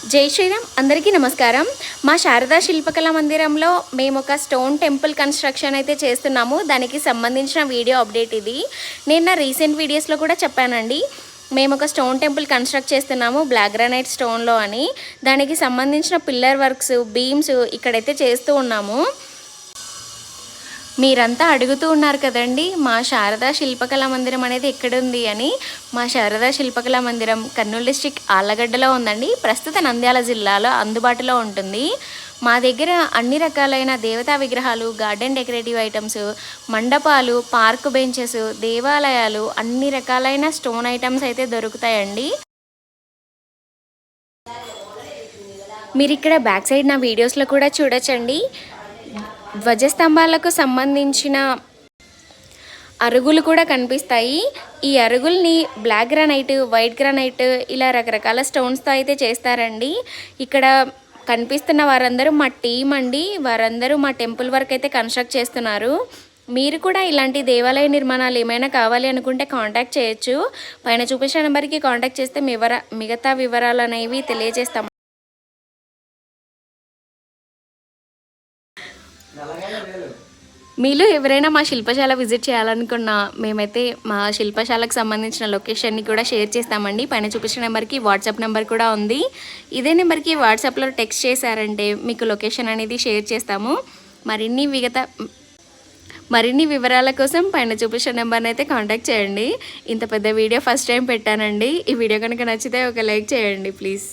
జై శ్రీరామ్ అందరికీ నమస్కారం. మా శారదా శిల్పకళా మందిరంలో మేము ఒక స్టోన్ టెంపుల్ కన్స్ట్రక్షన్ అయితే చేస్తున్నాము. దానికి సంబంధించిన వీడియో అప్డేట్ ఇది. నేను నా రీసెంట్ వీడియోస్లో కూడా చెప్పానండి, మేము ఒక స్టోన్ టెంపుల్ కన్స్ట్రక్ట్ చేస్తున్నాము బ్లాక్ గ్రానైట్ స్టోన్లో అని. దానికి సంబంధించిన పిల్లర్ వర్క్స్, బీమ్స్ ఇక్కడైతే చేస్తూ ఉన్నాము. మీరంతా అడుగుతూ ఉన్నారు కదండి, మా శారదా శిల్పకళా మందిరం అనేది ఎక్కడుంది అని. మా శారదా శిల్పకళా మందిరం కర్నూలు డిస్ట్రిక్ట్ ఆళ్ళగడ్డలో ఉందండి. ప్రస్తుత నంద్యాల జిల్లాలో అందుబాటులో ఉంటుంది. మా దగ్గర అన్ని రకాలైన దేవతా విగ్రహాలు, గార్డెన్ డెకరేటివ్ ఐటమ్స్, మండపాలు, పార్క్ బెంచెస్, దేవాలయాలు, అన్ని రకాలైన స్టోన్ ఐటమ్స్ అయితే దొరుకుతాయండి. మీరు ఇక్కడ బ్యాక్ సైడ్ నా వీడియోస్లో కూడా చూడొచ్చండి. ధ్వజస్తంభాలకు సంబంధించిన అరుగులు కూడా కనిపిస్తాయి. ఈ అరుగుల్ని బ్లాక్ గ్రానైట్, వైట్ గ్రానైట్ ఇలా రకరకాల స్టోన్స్తో అయితే చేస్తారండి. ఇక్కడ కనిపిస్తున్న వారందరూ మా టీం అండి. వారందరూ మా టెంపుల్ వర్క్ అయితే కన్స్ట్రక్ట్ చేస్తున్నారు. మీరు కూడా ఇలాంటి దేవాలయ నిర్మాణాలు ఏమైనా కావాలి అనుకుంటే కాంటాక్ట్ చేయొచ్చు. పైన చూపించిన నెంబర్కి కాంటాక్ట్ చేస్తే మిగతా వివరాలు అనేవి తెలియజేస్తాం. మీలో ఎవరైనా మా శిల్పశాల విజిట్ చేయాలనుకున్నా మేమైతే మా శిల్పశాలకు సంబంధించిన లొకేషన్ని కూడా షేర్ చేస్తామండి. పైన చూపించిన నెంబర్కి వాట్సాప్ నెంబర్ కూడా ఉంది. ఇదే నెంబర్కి వాట్సాప్లో టెక్స్ట్ చేశారంటే మీకు లొకేషన్ అనేది షేర్ చేస్తాము. మరిన్ని వివరాల కోసం పైన చూపించిన నెంబర్ని అయితే కాంటాక్ట్ చేయండి. ఇంత పెద్ద వీడియో ఫస్ట్ టైం పెట్టానండి. ఈ వీడియో కనుక నచ్చితే ఒక లైక్ చేయండి ప్లీజ్.